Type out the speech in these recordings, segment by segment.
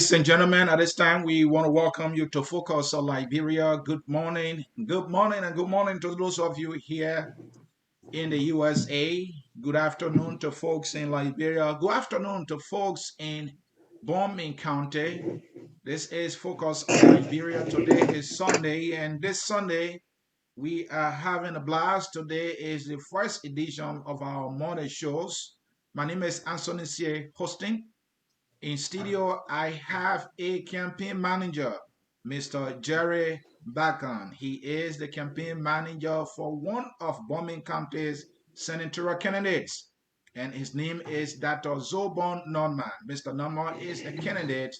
Ladies and gentlemen, at this time, we want to welcome you to Focus on Liberia. Good morning, and good morning to those of you here in the USA. Good afternoon to folks in Liberia. Good afternoon to folks in Bomi County. This is Focus on Liberia. Today is Sunday, and this Sunday, we are having a blast. Today is the first edition of our morning shows. My name is Anthony C. hosting. In studio, I have a campaign manager, Mr. Jerry Barcon. He is the campaign manager for one of Bomi County's senatorial candidates, and his name is Dr. Zobong Norman. Mr. Norman is a candidate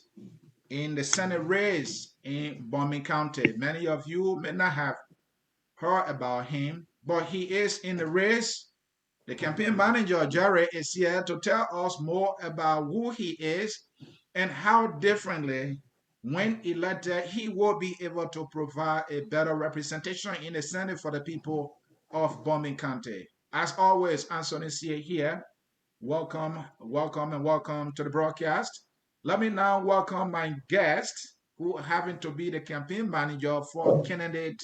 in the Senate race in Bomi County. Many of you may not have heard about him, but he is in the race. The campaign manager, Jerry, is here to tell us more about who he is and how differently, when elected, he will be able to provide a better representation in the Senate for the people of Bomi County. As always, Anthony C. here. Welcome, and welcome to the broadcast. Let me now welcome my guest, who happen to be the campaign manager for candidate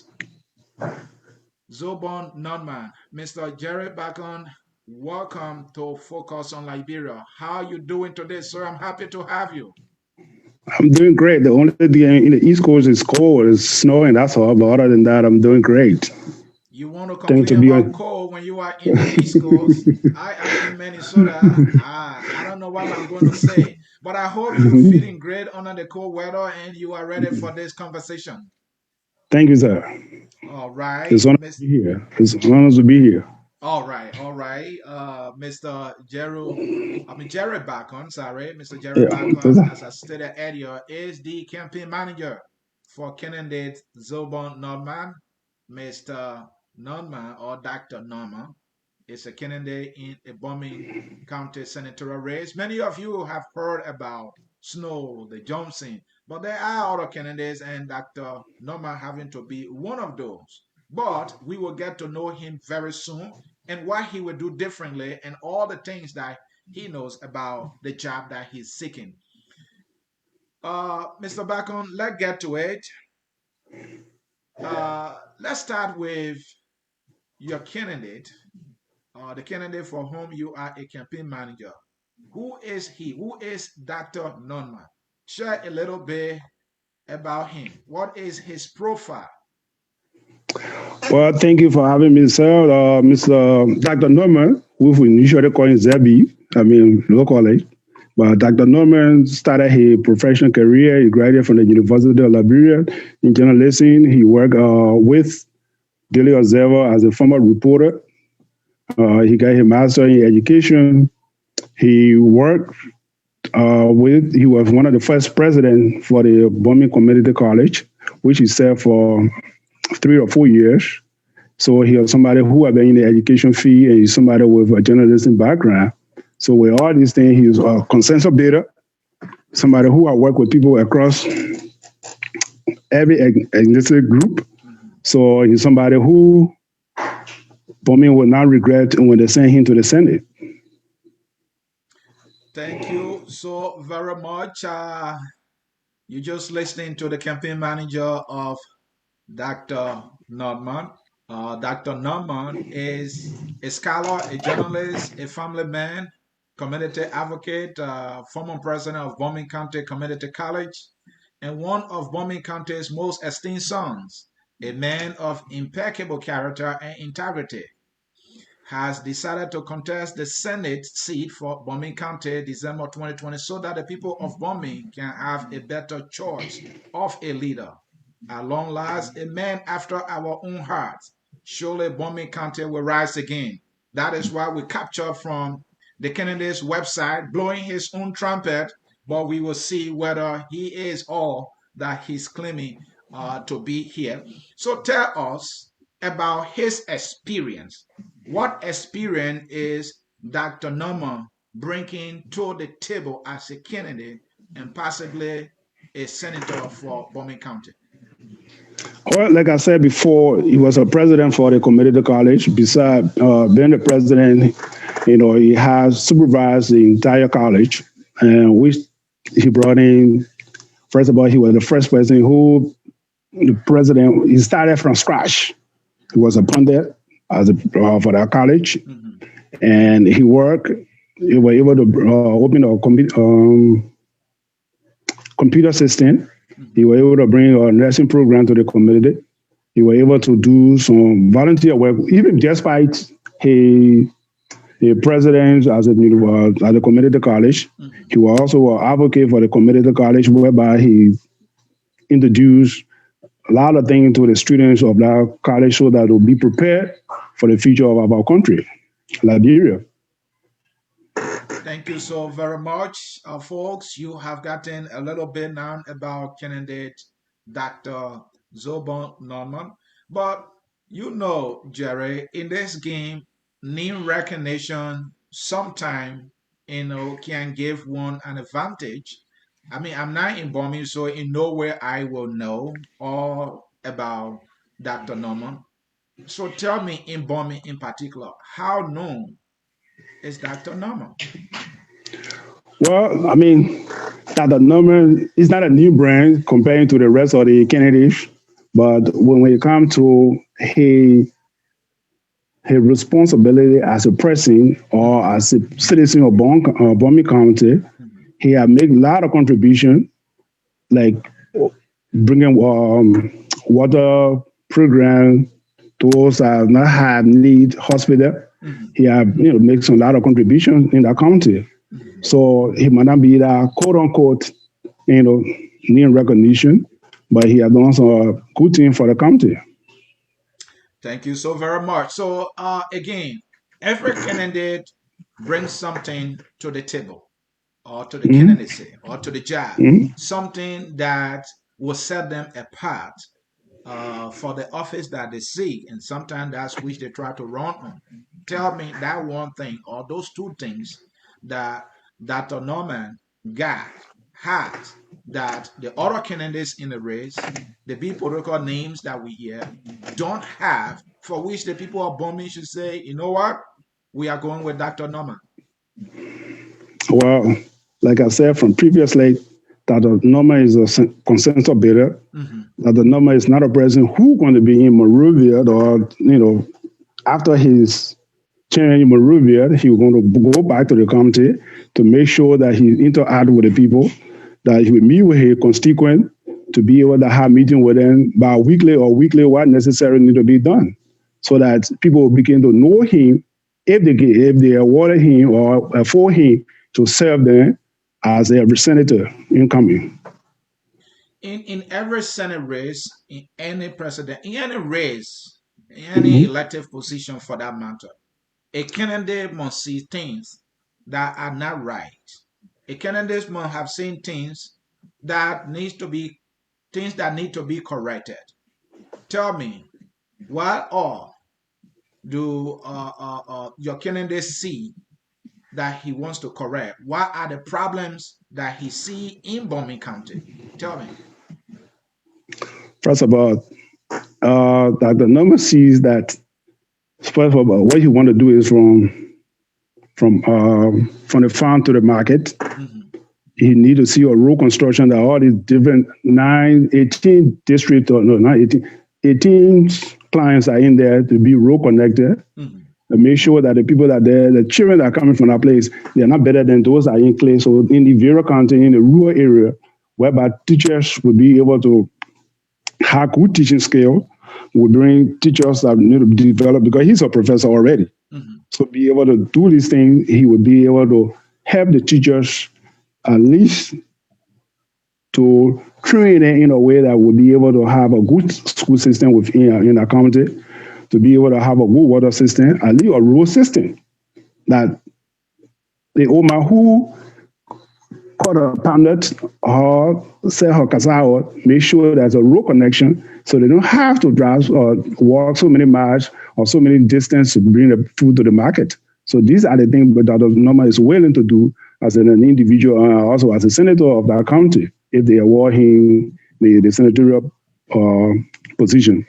Zobong Norman. Mr. Jerry Barcon, welcome to Focus on Liberia. How are you doing today, sir? I'm happy to have you. I'm doing great. The only thing in the East Coast is cold, it's snowing, that's all. But other than that, I'm doing great. You want to complain about cold when you are in the East Coast? I am in Minnesota. I don't know what I'm going to say, but I hope you're feeling great under the cold weather and you are ready for this conversation. Thank you, sir. All right. It's an honor to be here. It's an honor to be here. All right. Mr. Jerry Barcon, sorry. Mr. Jerry Barcon, as I stated earlier, is the campaign manager for candidate Zobong Norman. Mr. Norman, or Dr. Norman, is a candidate in a Bomi County senatorial race. Many of you have heard about Snow, the Johnson, but there are other candidates, and Dr. Norman having to be one of those. But we will get to know him very soon and what he will do differently and all the things that he knows about the job that he's seeking. Mr. Barcon, let's get to it. Let's start with your candidate, the candidate for whom you are a campaign manager. Who is he? Who is Dr. Norman? Share a little bit about him. What is his profile? Well, thank you for having me, sir. Mr. Dr. Norman, we initially call him Zebi, locally. But Dr. Norman started his professional career. He graduated from the University of Liberia in journalism. He worked with Daily Observer as a former reporter. He got his master in education. He worked he was one of the first presidents for the Bomi Community College, which he served for 3 or 4 years. So he was somebody who had been in the education field, and he's somebody with a journalism background. So with all these things, he's a consensus builder, somebody who I work with people across every ethnicity group. So he's somebody who Bomi will not regret when they send him to the Senate. Thank you so very much. You're just listening to the campaign manager of Dr. Norman. Dr. Norman is a scholar, a journalist, a family man, community advocate, former president of Bomi County Community College, and one of Bomi County's most esteemed sons, a man of impeccable character and integrity, has decided to contest the Senate seat for Bomi County December 2020 so that the people of Bomi can have a better choice of a leader. At long last, a man after our own hearts. Surely Bomi County will rise again. That is why we capture from the candidate's website, blowing his own trumpet, but we will see whether he is all that he's claiming to be here. So tell us about his experience. What experience is Dr. Norman bringing to the table as a candidate and possibly a senator for Bomi County? Well, like I said before, he was a president for the community college. Besides being the president, he has supervised the entire college, and which he brought in First of all, he was the first person who, the president, he started from scratch. He was appointed as for that college, and he worked. He was able to open a computer system. He was able to bring a nursing program to the community. He was able to do some volunteer work, even despite his president as a community college. He was also an advocate for the community college, whereby he introduced a lot of things to the students of that college so that they'll be prepared for the future of our country, Liberia. Thank you so very much, folks. You have gotten a little bit now about candidate Dr. Zobong Norman. But you know, Jerry, in this game, name recognition sometimes, can give one an advantage. I mean, I'm not in Bomi, so in nowhere I will know all about Dr. Norman. So tell me, in Bomi in particular, how known is Dr. Norman? Well, I mean, that the number is not a new brand comparing to the rest of the candidates, but when we come to his responsibility as a person or as a citizen of Bomi County, he has made a lot of contribution, like bringing water program to those that not have need hospital. He has made some lot of contributions in the county. So he might not be that quote unquote, name recognition, but he has done some good thing for the county. Thank you so very much. So again, every candidate brings something to the table or to the candidacy or to the job, something that will set them apart for the office that they seek, and sometimes that's which they try to run on. Tell me that one thing or those two things that Dr. Norman got, has, that the other candidates in the race, the big political names that we hear, don't have, for which the people of Bomi should say, you know what, we are going with Dr. Norman. Well, like I said from previously, that the number is a consensus builder. That the number is not a president who's going to be in Monrovia, or after his change in Monrovia, he's going to go back to the county to make sure that he interact with the people, that he will meet with his constituent to be able to have meeting with them bi-weekly or weekly, what necessary need to be done, so that people will begin to know him if they awarded him or for him to serve them as a representative incoming. In every Senate race, in any president, in any race, in any elective position for that matter, a candidate must see things that are not right. A candidate must have seen things that need to be corrected. Tell me, what all do your candidate see that he wants to correct? What are the problems that he see in Bomi County? Tell me. First of all, that the number sees that first of all, what you want to do is from the farm to the market. You need to see a road construction that all these different 18 districts, or no, not 18 clients are in there to be road connected. And make sure that the people that are there, the children that are coming from that place, they're not better than those that are in clay. So in the various county, in the rural area, whereby teachers will be able to have good teaching skill, will bring teachers that need to develop, because he's a professor already. So be able to do these things, he will be able to help the teachers at least to train them in a way that will be able to have a good school system within in the county, to be able to have a good water system, at least a road system that the Oma who cut a palmlet or sell her cassava, make sure there's a road connection so they don't have to drive or walk so many miles or so many distance to bring the food to the market. So these are the things that Dr. Norman is willing to do as an individual, also as a senator of that county, if they award him the senatorial position.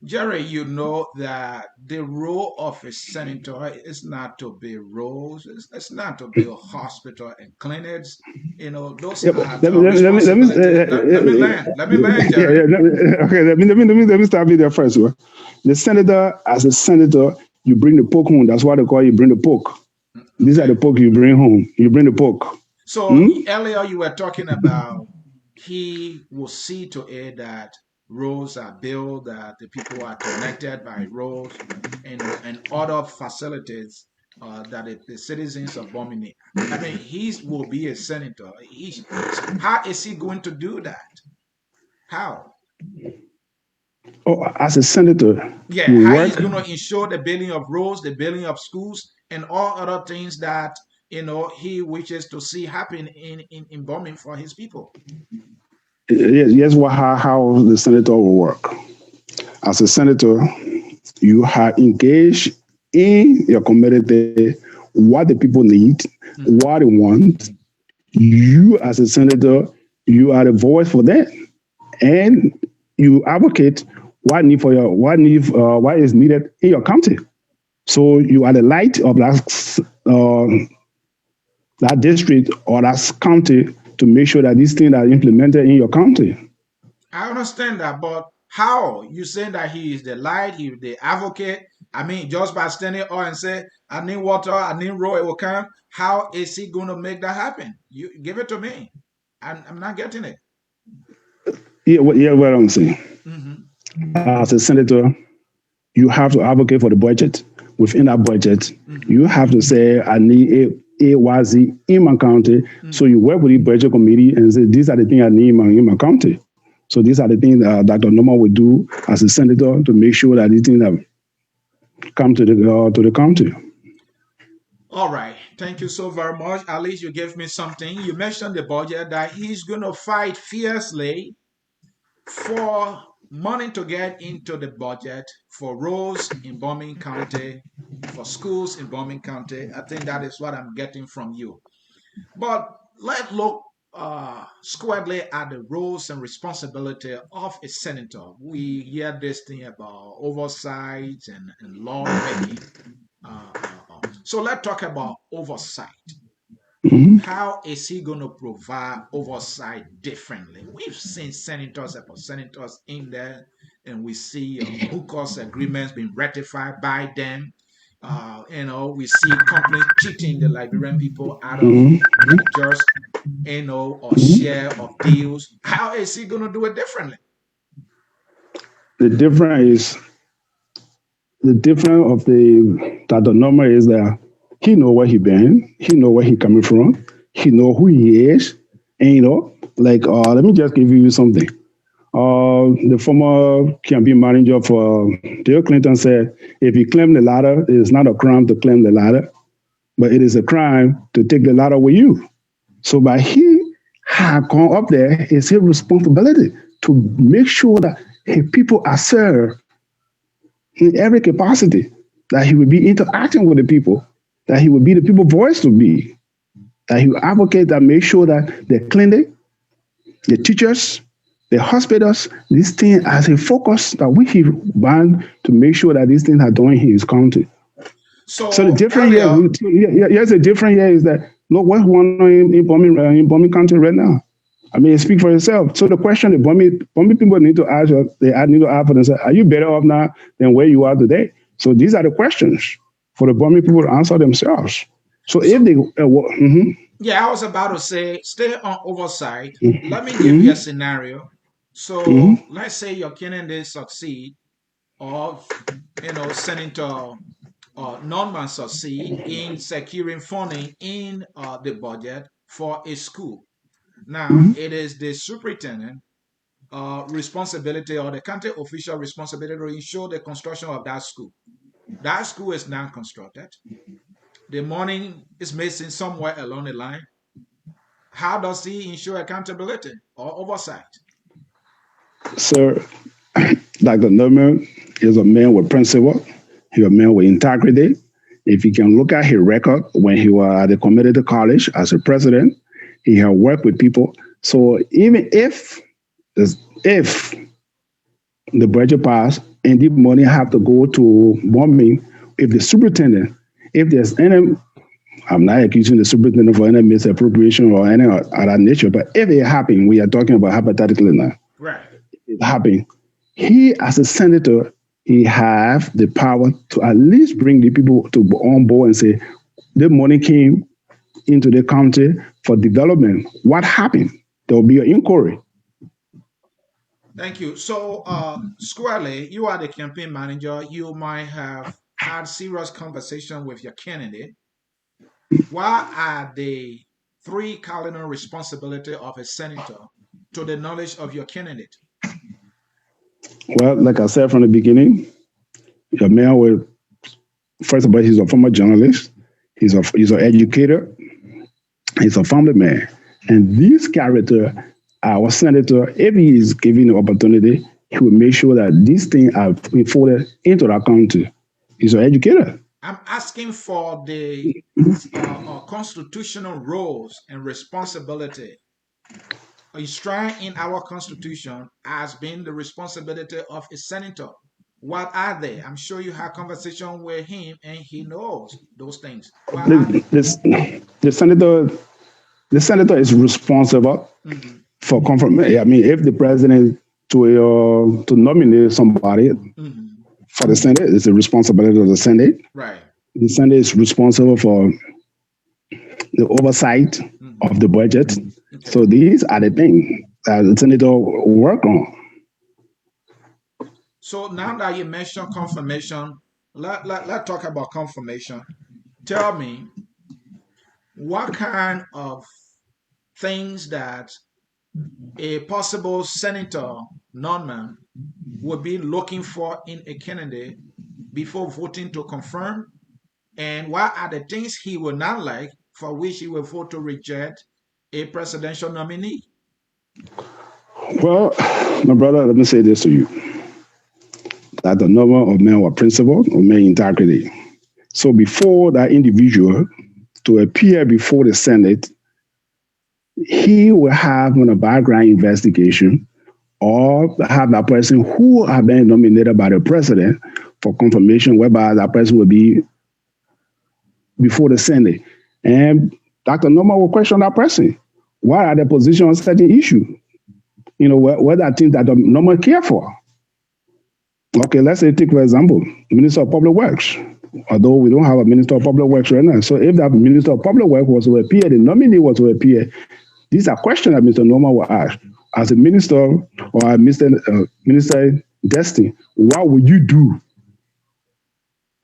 Jerry, you know that the role of a senator is not to build roads, it's not to build hospital and clinics. Those Yeah, but are let me responsibility. Let me land. Let me land, yeah, Jerry. okay, let me stop you there first. Well. The senator, as a senator, you bring the poke home. That's why they call you bring the poke. These are Okay. the poke you bring home. You bring the poke. So Hmm? earlier you were talking about he will see to it that roads are built, that the people are connected by roads, and other facilities that the citizens of Bomi need. I mean, he will be a senator. How is he going to do that? How? Oh, as a senator, Yeah, you how work. he's going to ensure the building of roads, the building of schools, and all other things that he wishes to see happen in Bomi for his people. Yes, yes. What how the senator will work. As a senator, you are engaged in your community, what the people need, Mhm. what they want. You, as a senator, you are the voice for that, and you advocate what is needed in your county. So you are the light of that district or that county to make sure that these things are implemented in your county. I understand that, but how you saying that he is the light, he is the advocate? I mean, just by standing up and say, "I need water, I need road, it will come." How is he going to make that happen? You give it to me. I'm not getting it. Yeah, yeah, what I'm saying. Hmm. As a senator, you have to advocate for the budget. Within that budget, Hmm. you have to say, I need AYZ in my county. So Hmm. you work with the budget committee and say, these are the things I need in my county. So these are the things that Dr. Norman will do as a senator to make sure that these things have come to the county. All right. Thank you so very much. At least you gave me something. You mentioned the budget that he's going to fight fiercely for money to get into the budget for roads in Bombing County, for schools in Bombing County. I think that is what I'm getting from you. But let's look squarely at the roles and responsibility of a senator. We hear this thing about oversight and lawmaking. So let's talk about oversight. Mhm. How is he going to provide oversight differently? We've seen senators upon senators in there, and we see UCOS agreements being ratified by them. We see companies cheating the Liberian people out of Mhm. their just, or share of deals. How is he going to do it differently? The difference is the difference of the normal is that he know where he been, he know where he coming from, he know who he is, and like let me just give you something. The former campaign manager for Bill Clinton said, if you claim the ladder, it is not a crime to claim the ladder, but it is a crime to take the ladder with you. So by he had gone up there, it's his responsibility to make sure that his people are served in every capacity, that he will be interacting with the people, that he will be the people voice to be, that he will advocate that make sure that the clinic, the teachers, the hospitals, these things as a focus that we have bound to make sure that these things are done in his country. So the So different here, earlier, yes, the different here is that look what's going on in Bomi County right now. I mean, speak for yourself. So the question the Bomi people need to ask, they need to ask for themselves: are you better off now than where you are today? So these are the questions for the Bomi people to answer themselves. So if so they, yeah, I was about to say, stay on oversight. Let me give you a mhm, scenario. So mhm, let's say your candidate succeed, or Senator Norman succeed in securing funding in the budget for a school. Now mhm. it is the superintendent responsibility, or the county official responsibility, to ensure the construction of that school. That school is now constructed. The money is missing somewhere along the line. How does he ensure accountability or oversight? So Dr. Norman is a man with principle. He's a man with integrity. If you can look at his record when he was at the community college as a president, he had worked with people. So even if the budget passed, and the money have to go to Bomi. If the superintendent, if there's any, I'm not accusing the superintendent for any misappropriation or any of that nature, but if it happened, we are talking about hypothetically now. Right. It happened. He, as a senator, he have the power to at least bring the people to on board and say, the money came into the county for development. What happened? There will be an inquiry. Thank you. So, Squarely, you are the campaign manager. You might have had serious conversation with your candidate. What are the three cardinal responsibility of a senator to the knowledge of your candidate? Well, like I said from the beginning, your man will, first of all, he's a former journalist, he's an educator, he's a family man. And this character, our senator, if he is given the opportunity, he will make sure that these things are folded into the country. He's an educator. I'm asking for the constitutional roles and responsibility enshrined in our constitution as being the responsibility of a senator. What are they? I'm sure you had conversation with him and he knows those things. What are they? The senator is responsible for confirmation. I mean, if the president to nominate somebody for the Senate, it's the responsibility of the Senate. Right. The Senate is responsible for the oversight of the budget. Okay. So these are the things that the senator work on. So now that you mentioned confirmation, let's talk about confirmation. Tell me what kind of things that a possible senator non-man would be looking for in a candidate before voting to confirm, and what are the things he would not like for which he will vote to reject a presidential nominee? Well, my brother, let me say this to you. That the number of men or principle or men integrity. So before that individual to appear before the Senate, he will have a background investigation or have that person who have been nominated by the president for confirmation, whereby that person will be before the Senate. And Dr. Norman will question that person. What are the positions on certain issue? You know, what are things that the Norman care for? Okay, let's say, take for example, Minister of Public Works. Although we don't have a Minister of Public Works right now. So if that Minister of Public Works was to appear, the nominee was to appear, these are questions that Mr. Norman will ask. As a minister or a Minister Destiny, what would you do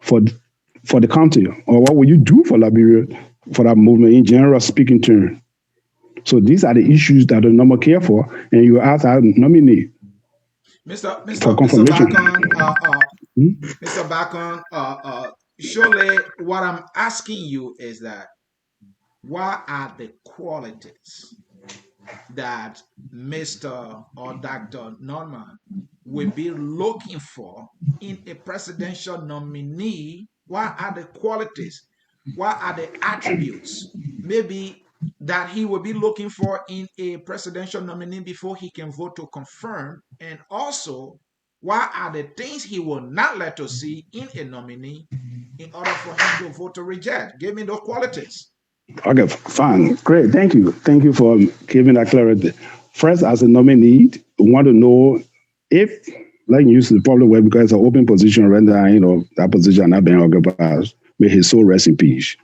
for the country? Or what would you do for Liberia, for that movement in general speaking terms? So these are the issues that the Norman care for, and you ask our nominee. Mr. Barcon, surely what I'm asking you is that what are the qualities that Mr. or Dr. Norman will be looking for in a presidential nominee? What are the qualities? What are the attributes? Maybe that he will be looking for in a presidential nominee before he can vote to confirm, and also what are the things he will not let us see in a nominee in order for him to vote to reject? Give me those qualities. Okay, fine, great, thank you for giving that clarity. First, as a nominee, we want to know if, like, use the public way because it's an open position, render, you know, that position not being occupied, may his soul rest in peace.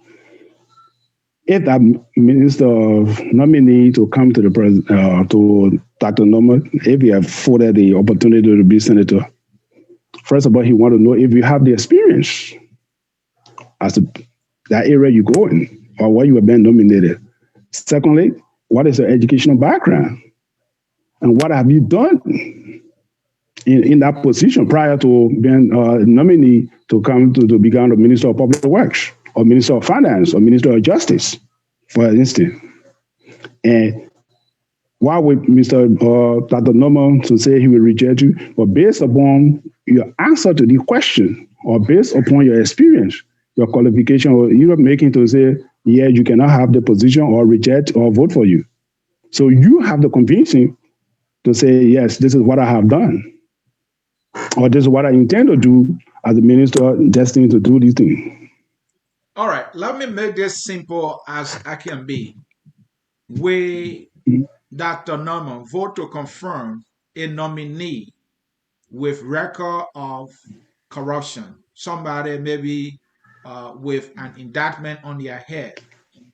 If that minister nominee to come to the president, to Dr. Norman, if you have afforded the opportunity to be senator, first of all, he want to know if you have the experience as to that area you go in or where you have been nominated. Secondly, what is your educational background and what have you done in that position prior to being a nominee to come to become the Minister of Public Works or Minister of Finance or Minister of Justice, for instance. And why would Mr. Dr. Norman to say he will reject you? But based upon your answer to the question or based upon your experience, your qualification, or you're making to say, yeah, you cannot have the position or reject or vote for you. So you have the conviction to say, yes, this is what I have done. or this is what I intend to do as a minister destined to do these things. All right, let me make this simple as I can be. We, Dr. Norman, vote to confirm a nominee with record of corruption. Somebody maybe with an indictment on their head.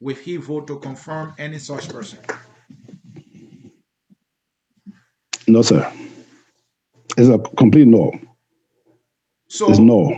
Will he vote to confirm any such person? No, sir. It's a complete no. It's So, no.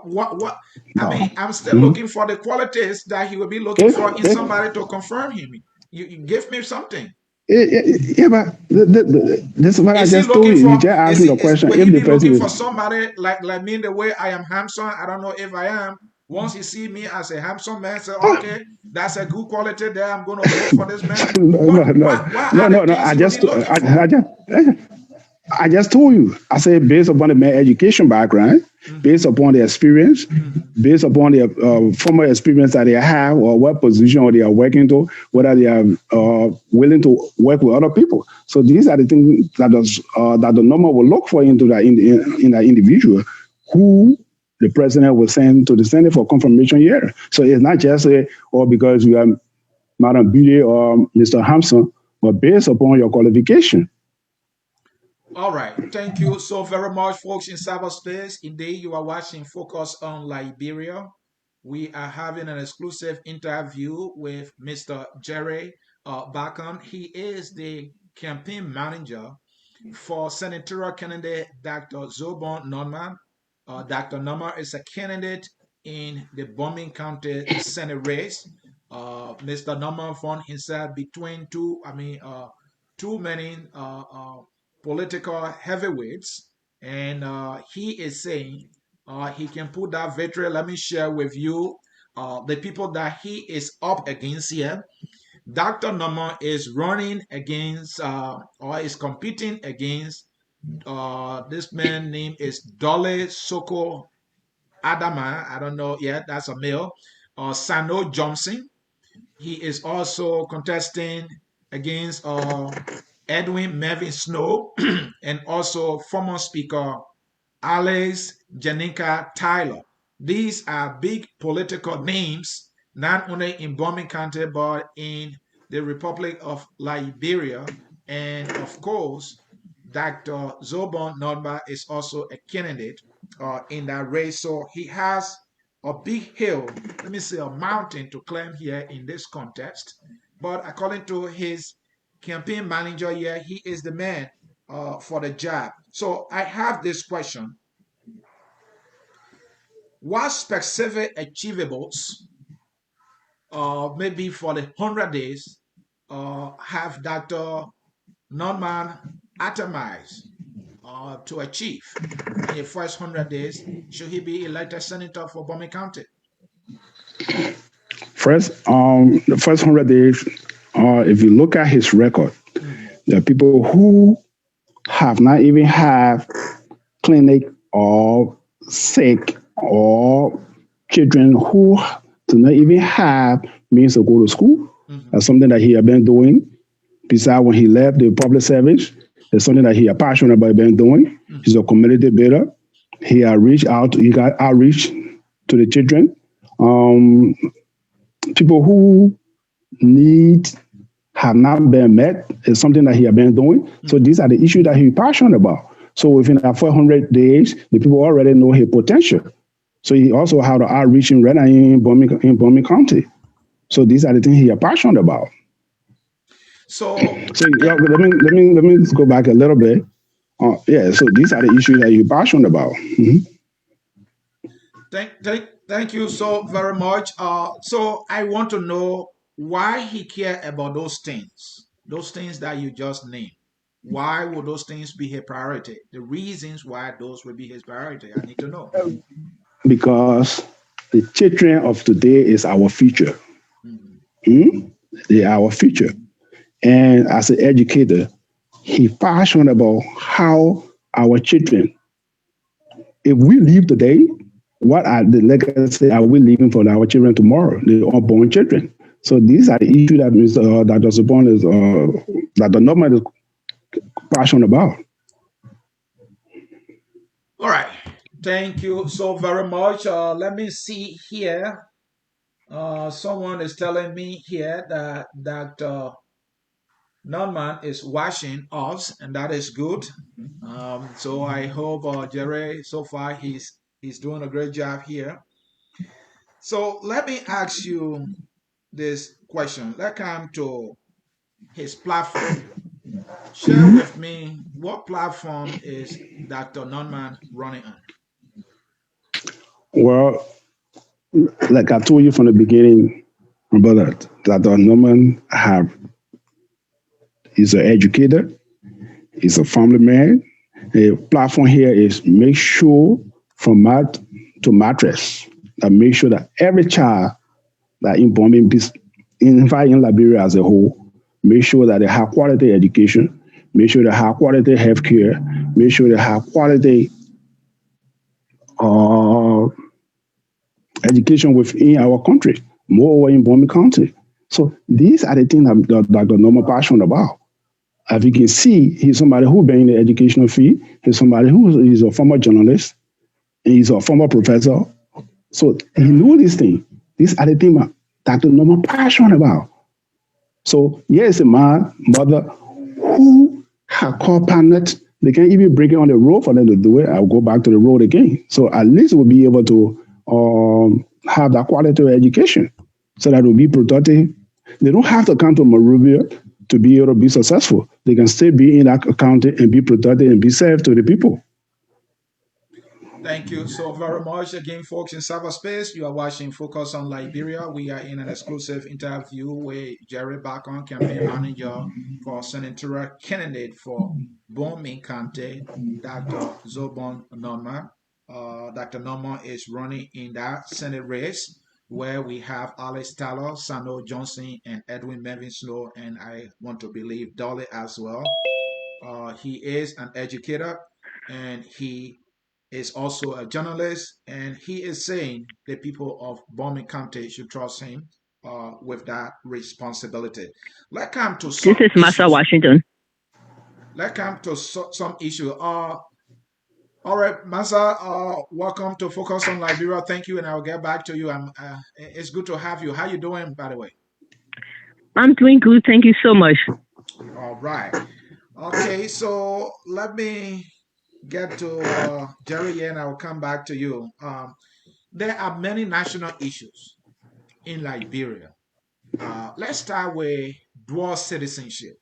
what? I No. mean, I'm still looking for the qualities that he will be looking for in If somebody to confirm him. You give me something. Yeah, but this is what I Is he just told looking you. You for? just asked Is me he? the question. Will If he the be person looking is, for somebody like me the way I am handsome? I don't know if I am. Once he see me as a handsome man, say, okay, that's a good quality there. I'm going to vote for this man. no, no, no, What no, are the no, no. things he will be looking for? I just told you. I said based upon the man education background, based Mm-hmm, upon the experience, mm-hmm. based upon the former experience that they have, or what position they are working to, whether they are willing to work with other people. So these are the things that the normal will look for into that in that individual who the president will send to the Senate for confirmation here. So it's not just because you are Madam Beauty or Mr. Hampson, but based upon your qualification. All right. Thank you so very much, folks in cyberspace. Indeed, you are watching Focus on Liberia. We are having an exclusive interview with Mr. Jerry Barcon. He is the campaign manager for senatorial candidate Dr. Zobong Norman. Dr. Norman is a candidate in the Bomi County Senate race. Mr. Norman found himself between too many political heavyweights, and he is saying he can put that victory. Let me share with you the people that he is up against here. Dr. Norman is running against or is competing against this man name is Dole Soko Adama. I don't know yet. That's a male. Sano Johnson. He is also contesting against Edwin Mervyn Snow and also former Speaker Alex Janika Tyler. These are big political names, not only in Bomi County, but in the Republic of Liberia. And of course, Dr. Zobon Nodba is also a candidate in that race. So he has a big hill, let me say a mountain to climb here in this contest. But according to his campaign manager here, he is the man for the job. So I have this question. What specific achievables, maybe for the 100 days, have Dr. Norman atomized to achieve in the first 100 days? Should he be elected senator for Bomi County? The first 100 days, if you look at his record, Mm-hmm. there are people who have not even had clinic or sick or children who do not even have means to go to school. Mm-hmm. That's something that he had been doing. Besides, when he left the public service, it's something that he is passionate about been doing. Mm-hmm. He's a community builder. He got outreach to the children. Um, People who need have not been met is something that he has been doing. So Mm-hmm. these are the issues that he's passionate about. So within that 400 days, the people already know his potential. So he also had the outreach in Red in Bomi County. So these are the things he is passionate about. So, So let me go back a little bit. So these are the issues that you're passionate about. thank you so very much. So I want to know why he care about those things that you just named. Why would those things be his priority? The reasons why those will be his priority, I need to know. Because the children of today is our future. Mhm. They are our future. And as an educator, he passionate about how our children, if we leave today, what are the legacy are we leaving for our children tomorrow, the unborn children? So these are the issues that Dr. Zobong that the normal is passionate about. All right. Thank you so very much. Let me see here. Someone is telling me here that Norman is watching us, and that is good. So I hope Jerry, so far he's doing a great job here. So let me ask you this question. Let's come to his platform. Share with me what platform is Dr. Norman running on? Well, like I told you from the beginning, my brother, that Norman have is an educator, he's a family man. The platform here is make sure from mat to mattress that make sure that every child that in Bomi, in fact in Liberia as a whole, make sure that they have quality education, make sure they have quality healthcare, make sure they have quality uh, education within our country, more in Bomi County. So these are the things that Dr. Norman passionate about. As you can see, he's somebody who been in the educational field. He's somebody who is a former journalist. He's a former professor. So he knows these things. These are the things that Dr. Norman passionate about. So here's a man, mother, who have called parents. They can even bring it on the road for them to do it. I'll go back to the road again. So at least we'll be able to have that quality of education so that will be productive. They don't have to come to Monrovia to be able to be successful. They can still be in that county and be productive and be served to the people. Thank you so very much again, folks in cyberspace. You are watching Focus on Liberia. We are in an exclusive interview with Jerry Barcon, campaign manager for Senatorial candidate for Bomi County, Dr. Zobong Norma. Dr. Norma is running in that Senate race where we have Alex Taylor, Sano Johnson, and Edwin Melvin Snow, and I want to believe Dolly as well. He is an educator and he is also a journalist, and he is saying the people of Bomi County should trust him with that responsibility. Let's come to This some is Massa, issues. Washington. Let's come to some issue. All right, Massa, welcome to Focus on Liberia. Thank you, and I'll get back to you. It's good to have you. How you doing, by the way? I'm doing good. Thank you so much. All right. Okay, so let me get to Jerry here, and I'll come back to you. There are many national issues in Liberia. Let's start with dual citizenship.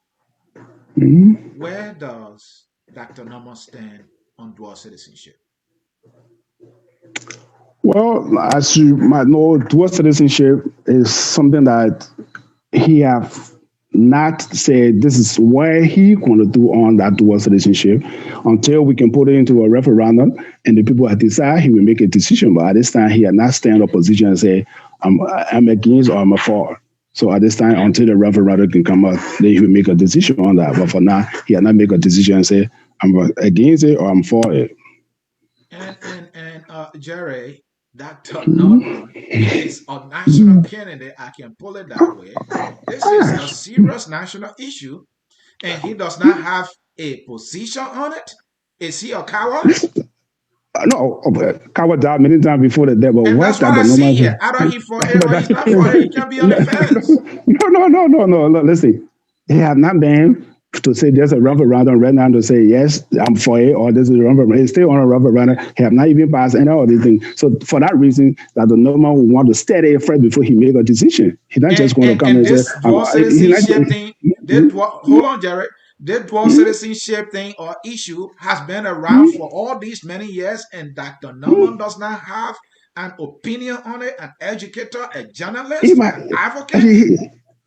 Mhm. Where does Dr. Norman stand on dual citizenship? Well, as you might know, dual citizenship is something that he have not said this is where he going to do on that dual citizenship until we can put it into a referendum and the people have decided he will make a decision. But at this time, he had not stand up position and say, I'm against or I'm for. So at this time, until the referendum can come out, then he will make a decision on that. But for now, he had not make a decision and say, I'm against it or I'm for it. And Jerry, Dr. Norman is a national candidate. I can pull it that way. This is a serious national issue, and he does not have a position on it. Is he a coward? No, Coward died many times before the death, but And what that's what that I the see normal here. Either he for it but or that, he's not for it. He can be on the fence. no. Listen, he have not been to say there's a referendum right now to say yes, I'm for it, or there's a referendum. He's still on a referendum. He have not even passed any of these things. So for that reason, that the normal will want to study it first before he make a decision. He's not And just going to and come and and say, this dual he's not. citizenship thing, hold on, Jared. This dual citizenship thing or issue has been around for all these many years, and Dr. Norman does not have an opinion on it. An educator, a He journalist, might an advocate.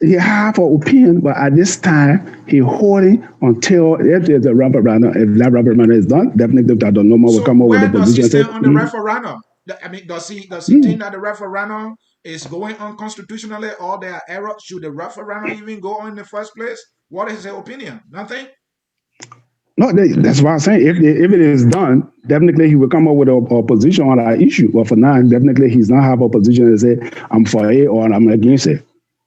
he have an opinion, but at this time he holding until if there's a rubber banner. If that rubber banner is done, definitely that the normal will So come up with a where does he position and say, stand on the referendum? I mean, does he think that the referendum is going unconstitutionally or there are errors? Should the referendum even go on in the first place? What is his opinion? Nothing. no, that's why I'm saying if it is done, definitely he will come up with a position on that issue. But for now, definitely he's not have a position to say I'm for it or I'm against it.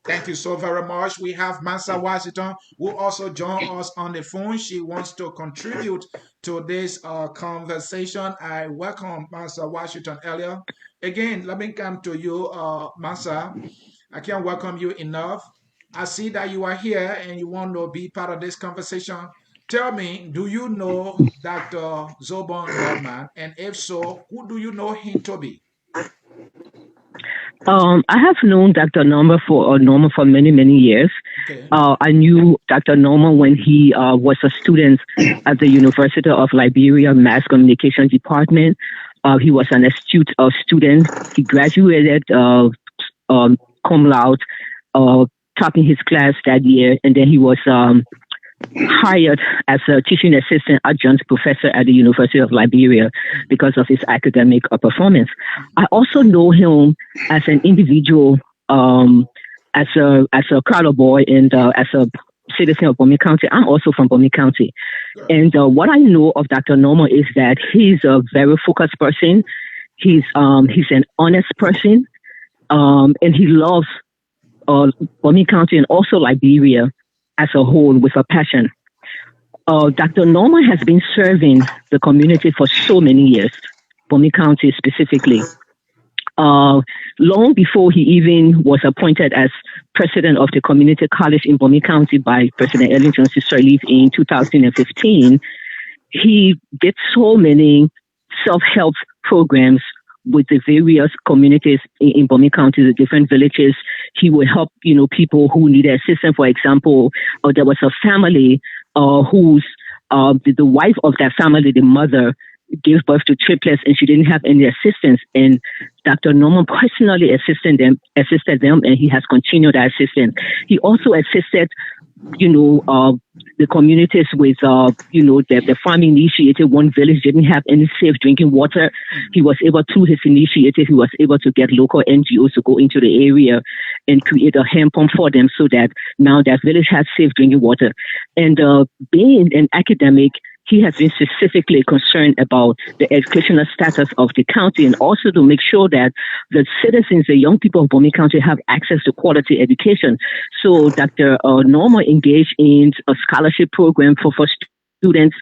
Thank you so very much. We have Massa Washington who also joined us on the phone. She wants to contribute to this conversation. I welcome Massa Washington earlier. Again, let me come to you, Massa. I can't welcome you enough. I see that you are here and you want to be part of this conversation. Tell me, do you know Dr. Zobong Norman? And if so, who do you know him to be? I have known Dr. Norma for many, many years. Okay. I knew Dr. Norma when he was a student at the University of Liberia Mass Communication Department. He was an astute student. He graduated cum laude, topping his class that year, and then he was hired as a teaching assistant adjunct professor at the University of Liberia because of his academic performance. I also know him as an individual, as a Crowder boy, and as a citizen of Bomi County. I'm also from Bomi County, and what I know of Dr. Norma is that he's a very focused person. He's an honest person, and he loves Bomi County and also Liberia as a whole with a passion. Dr. Norman has been serving the community for so many years, Bomi County specifically. Long before he even was appointed as president of the community college in Bomi County by President Ellington Sirleaf in 2015, he did so many self-help programs with the various communities in Bomi County, the different villages. He would help, people who needed assistance. For example, there was a family whose the wife of that family, the mother, gave birth to triplets, and she didn't have any assistance. And Dr. Norman personally assisted them, and he has continued that assistance. He also assisted, the communities with, the farming initiative. One village didn't have any safe drinking water. He was able, through his initiative, he was able to get local NGOs to go into the area and create a hand pump for them so that now that village has safe drinking water. And being an academic, he has been specifically concerned about the educational status of the county and also to make sure that the citizens, the young people of Bomi County have access to quality education. So Dr. Norma engaged in a scholarship program for students,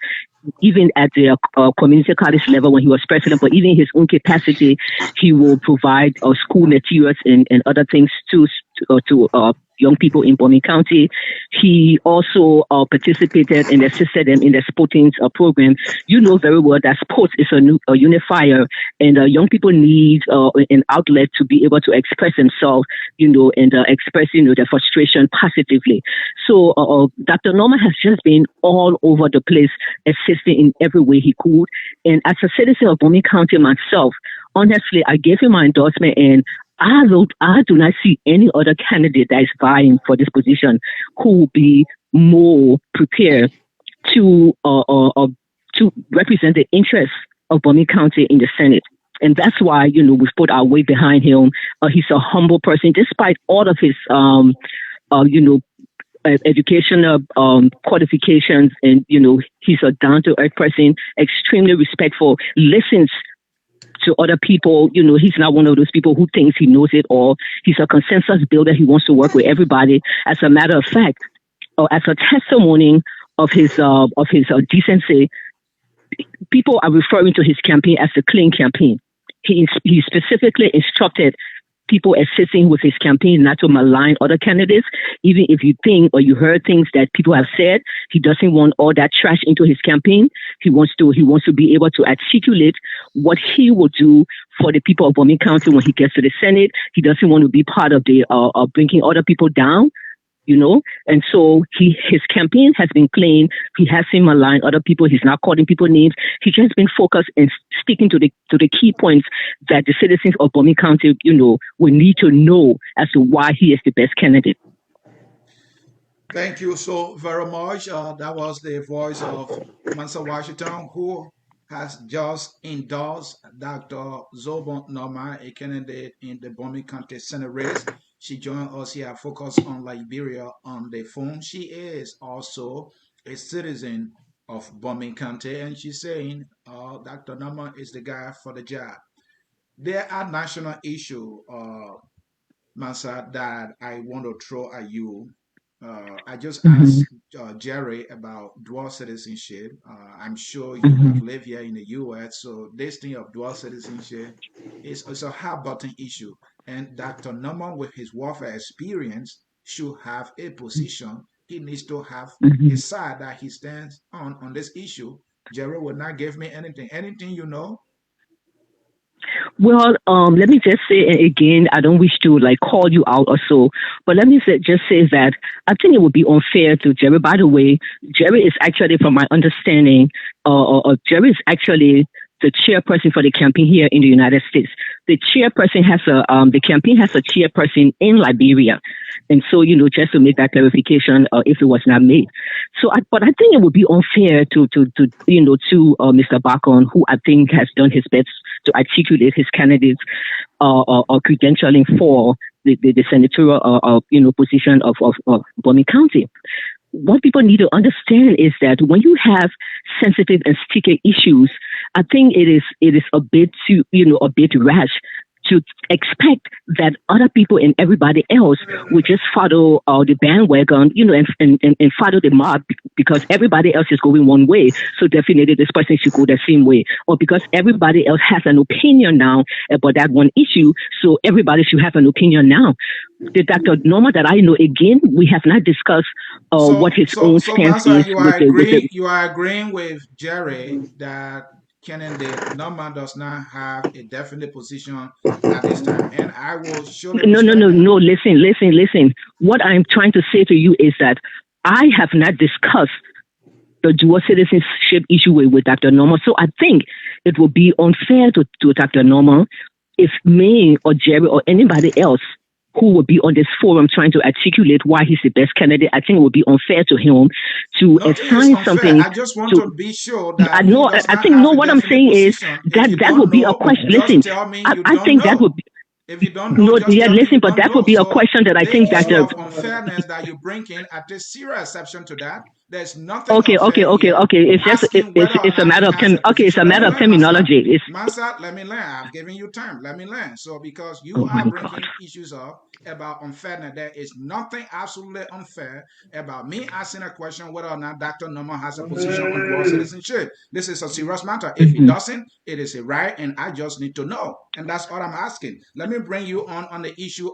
even at the community college level when he was president, but even in his own capacity, he will provide school materials and other things to young people in Bomi County. He also participated and assisted them in the sporting program. You know very well that sports is a unifier, and young people need an outlet to be able to express themselves, and express, their frustration positively. So Dr. Norman has just been all over the place, assisting in every way he could. And as a citizen of Bomi County myself, honestly, I gave him my endorsement, and I do not see any other candidate that is vying for this position who will be more prepared to represent the interests of Bomi County in the Senate. And that's why, we've put our weight behind him. He's a humble person, despite all of his, educational qualifications, and he's a down-to-earth person, extremely respectful, listens to other people. He's not one of those people who thinks he knows it all. He's a consensus builder. He wants to work with everybody. As a matter of fact, as a testimony of his decency, people are referring to his campaign as the clean campaign. He specifically instructed people assisting with his campaign not to malign other candidates. Even if you think or you heard things that people have said, he doesn't want all that trash into his campaign. He wants to be able to articulate what he will do for the people of Bomi County when he gets to the Senate. He doesn't want to be part of the bringing other people down. And so his campaign has been clean. He hasn't maligned other people. He's not calling people names. He's just been focused and sticking to the key points that the citizens of Bomi County, will need to know as to why he is the best candidate. Thank you so very much. That was the voice of Massa Washington, who has just endorsed Dr. Zobong Norma, a candidate in the Bomi County Senate race. She joined us here, focused on Liberia on the phone. She is also a citizen of Bomi County, and she's saying Dr. Norma is the guy for the job. There are national issues Massa, that I want to throw at you. I just Mm-hmm. asked Jerry about dual citizenship. I'm sure you have Mm-hmm. lived here in the U.S., so this thing of dual citizenship is a hot button issue. And Dr. Norman, with his warfare experience, should have a position. He needs to have a Mm-hmm. side that he stands on this issue. Jerry will not give me anything. Anything you know? Well, let me just say again, I don't wish to like call you out or so, but let me just say that I think it would be unfair to Jerry. By the way, Jerry is actually, from my understanding, Jerry is actually the chairperson for the campaign here in the United States. The chairperson has the campaign has a chairperson in Liberia. And so, just to make that clarification, if it was not made. But I think it would be unfair to Mr. Barcon, who I think has done his best to articulate his candidates or credentialing for the senatorial position of Bomi County. What people need to understand is that when you have sensitive and sticky issues, I think it is a bit rash to expect that other people and everybody else would just follow the bandwagon, and follow the mob because everybody else is going one way. So definitely this person should go the same way. Or because everybody else has an opinion now about that one issue, so everybody should have an opinion now. The Dr. Norma that I know, again, we have not discussed what So, his so, own so, stance Massa, is with the. you are agreeing with Jerry that candidate Norman does not have a definite position at this time, and I will surely No, no, respect no, that. no. Listen. What I'm trying to say to you is that I have not discussed the dual citizenship issue with Dr. Norma. So I think it would be unfair to Dr. Norma if me or Jerry or anybody else who would be on this forum trying to articulate why he's the best candidate, I think it would be unfair to him to Nothing is assign unfair. something I just want to. to be sure I that he know. does I not think have no. a What I'm definite saying is position. If that you that don't would be a know, question. just Listen, tell me I, you I don't think that would know. be If you don't know, no. just Yeah, tell me listen, you but don't that would know. be a So question that I this think that issue of unfairness that you bring in, I take serious exception to that. There's nothing unfair here. Okay. It's just Asking whether or it's a not matter he of has a okay. It's a position. Let me matter of learn, Master. terminology. It's Master, let me learn. I've given you time. Let me learn. So because you oh are my god. bringing issues up about unfairness, there is nothing absolutely unfair about me asking a question whether or not Dr. Norman has a position on dual citizenship. This is a serious matter. If he Mm-hmm. doesn't, it is a right, and I just need to know. And that's all I'm asking. Let me bring you on the issue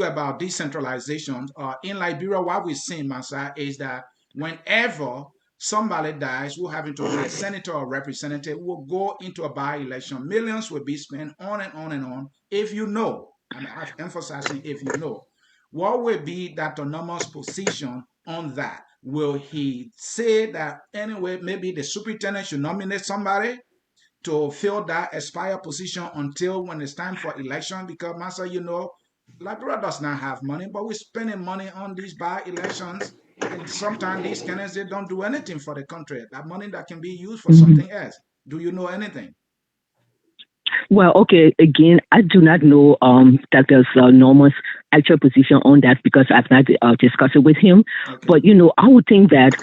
about decentralization. In Liberia, what we've seen, Massa, is that whenever somebody dies who having to be a senator or representative will go into a by-election. Millions will be spent on and on and on. If you know, I'm emphasizing if you know, what will be Dr. Norman's position on that? Will he say that anyway, maybe the superintendent should nominate somebody to fill that expired position until when it's time for election? Because, Master, Liberia does not have money, but we're spending money on these by elections. And sometimes these candidates, they don't do anything for the country. That money that can be used for Mm-hmm. something else. Do you know anything? Well, okay. Again, I do not know that there's Norman's actual position on that because I've not discussed it with him. Okay. But I would think that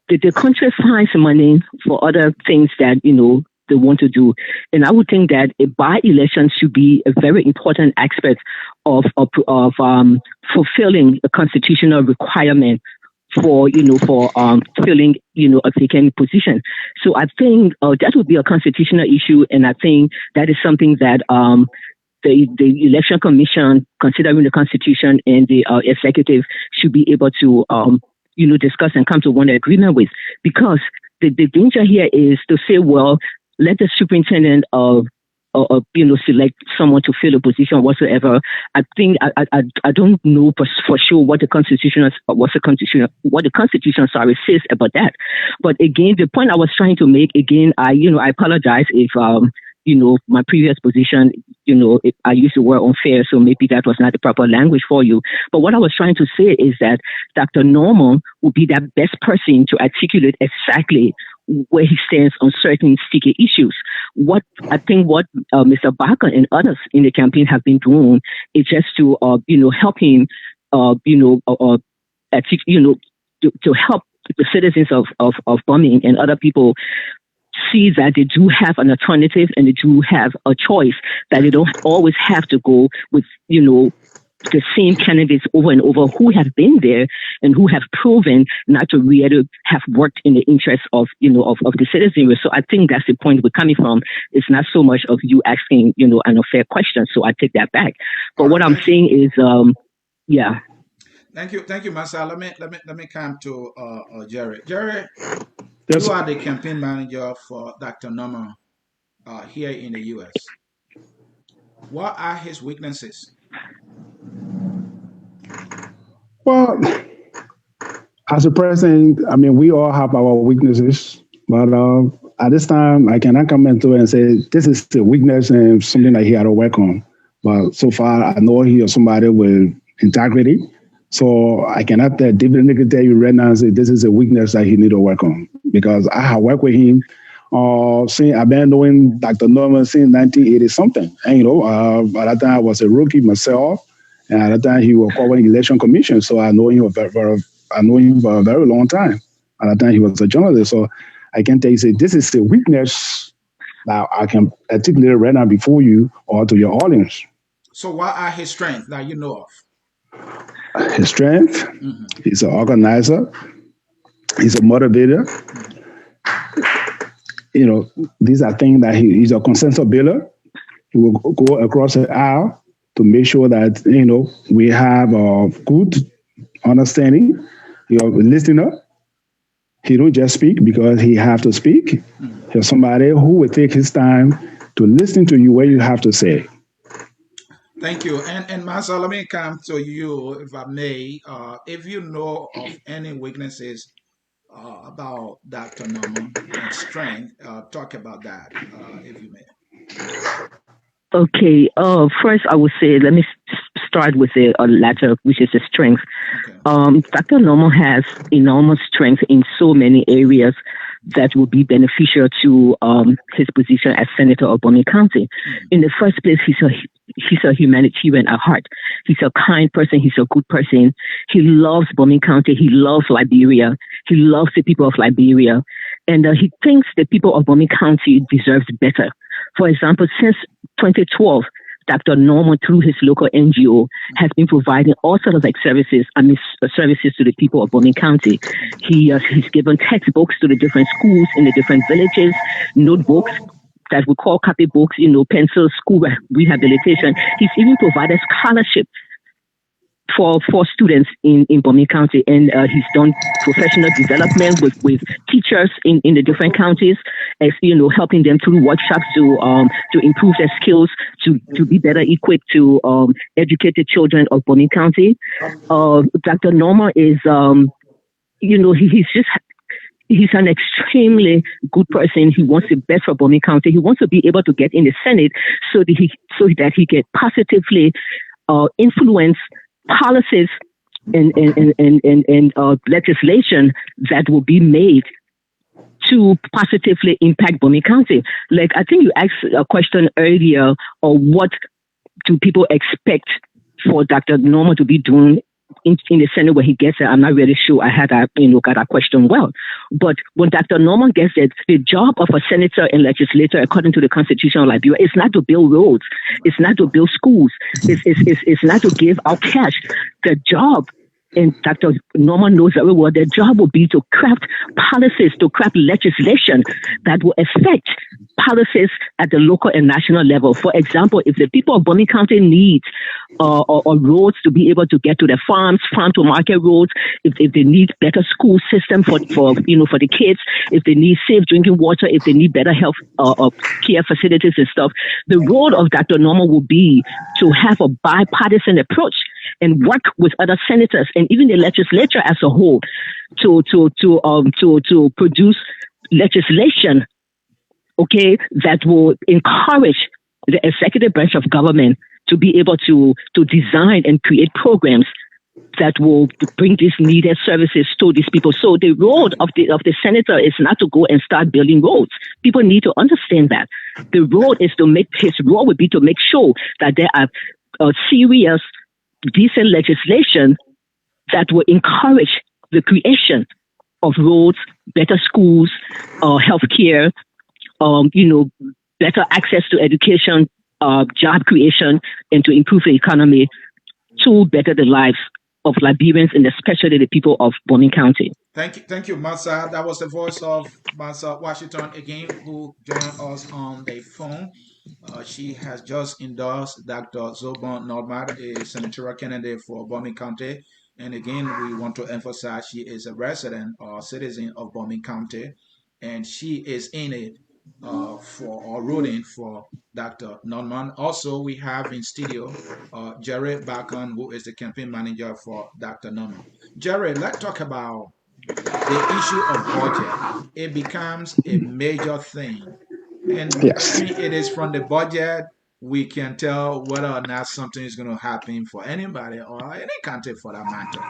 the country finds money for other things that they want to do, and I would think that a by-election should be a very important aspect of fulfilling a constitutional requirement for filling a vacant position. So I think that would be a constitutional issue, and I think that is something that the election commission, considering the constitution and the executive, should be able to discuss and come to one agreement with. Because the danger here is to say, well, let the superintendent select someone to fill a position whatsoever. I think I don't know for sure what the constitution says about that. But again, the point I was trying to make again, I apologize if my previous position, I used the word unfair, so maybe that was not the proper language for you. But what I was trying to say is that Dr. Norman would be that best person to articulate exactly where he stands on certain sticky issues. What Mr. Barcon and others in the campaign have been doing is just to help him to help the citizens of Bomi and other people see that they do have an alternative and they do have a choice, that they don't always have to go with, the same candidates over and over who have been there and who have proven not to really have worked in the interest of, of the citizenry. So I think that's the point we're coming from. It's not so much of you asking, an unfair question. So I take that back. But what I'm saying is, yeah. Thank you, Massa. Let me come to Jerry. Jerry, Yes. you are the campaign manager for Dr. Norman here in the U.S. What are his weaknesses? Well, as a president, I mean, we all have our weaknesses, but at this time, I cannot come into it and say this is the weakness and something that he had to work on. But so far, I know he is somebody with integrity, so I cannot definitely tell you right now and say this is a weakness that he need to work on, because I have worked with him. Since I've been knowing Dr. Norman since 1980 something, and by that time I was a rookie myself. And at the time, he was covering election commission, so I know him for a very long time. At the time, he was a journalist, so I can tell you, say, this is a weakness that I can articulate right now before you or to your audience. So, what are his strengths that you know of? His strength, he's an organizer, he's a motivator. These are things that he's a consensus builder. He will go across the aisle to make sure that, we have a good understanding. You're a listener. He don't just speak because he have to speak. He's somebody who will take his time to listen to you what you have to say. Thank you. And Massa, let me come to you, if I may. If you know of any weaknesses about Dr. Norman and strength, talk about that, if you may. Okay. First, I would say, let me start with the latter, which is the strength. Okay. Dr. Norman has enormous strength in so many areas that will be beneficial to his position as senator of Bomi County. In the first place, he's a humanitarian at heart. He's a kind person. He's a good person. He loves Bomi County. He loves Liberia. He loves the people of Liberia. And he thinks the people of Bomi County deserves better. For example, since 2012, Dr. Norman, through his local NGO, has been providing all sorts of services to the people of Bomi County. He's given textbooks to the different schools in the different villages, notebooks that we call copybooks, pencils, school rehabilitation. He's even provided scholarships for students in Bomi County, and he's done professional development with teachers in the different counties, as helping them through workshops to improve their skills, to be better equipped to educate the children of Bomi County. Dr. Norma is he's an extremely good person. He wants the best for Bomi County. He wants to be able to get in the Senate so that he can positively influence policies and legislation that will be made to positively impact Bomi County. Like, I think you asked a question earlier, or what do people expect for Dr. Norman to be doing in the Senate when he gets there? I'm not really sure I had got that question well. But when Dr. Norman gets there, the job of a senator and legislator, according to the Constitution of Liberia, is not to build roads. It's not to build schools. It's not to give out cash. The job, and Dr. Norman knows very well, their job will be to craft policies, to craft legislation that will affect policies at the local and national level. For example, if the people of Bomi County need or roads to be able to get to their farms, farm to market roads, if they need better school system for the kids, if they need safe drinking water, if they need better health care facilities and stuff, the role of Dr. Norman will be to have a bipartisan approach and work with other senators and even the legislature as a whole to produce legislation, okay, that will encourage the executive branch of government to be able to design and create programs that will bring these needed services to these people. So the role of the senator is not to go and start building roads. People need to understand that. The role would be to make sure that there are serious, decent legislation that will encourage the creation of roads, better schools, healthcare, better access to education, job creation, and to improve the economy to better the lives of Liberians and especially the people of Bomi County. Thank you, Massa. That was the voice of Massa Washington again, who joined us on the phone. She has just endorsed Dr. Zobong Nordmad, a senatorial candidate for Bomi County. And again, we want to emphasize she is a resident or citizen of Bomi County, and she is in it rooting for Dr. Nordman. Also, we have in studio Jerry Barcon, who is the campaign manager for Dr. Nordman. Jerry, let's talk about the issue of budget. It becomes a major thing. And Yes. it is from the budget we can tell whether or not something is going to happen for anybody or any country for that matter.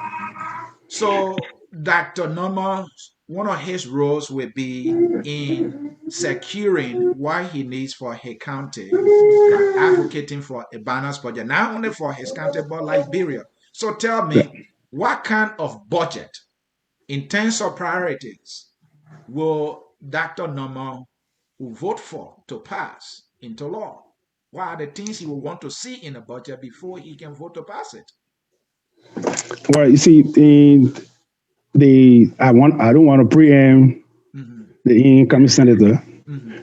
So Dr. Norma, one of his roles will be in securing what he needs for his county by advocating for a balanced budget, not only for his county, but Liberia. So tell me, what kind of budget in terms of priorities will Dr. Norma vote for to pass into law? What are the things he will want to see in a budget before he can vote to pass it? Well, you see, I don't want to preempt the incoming senator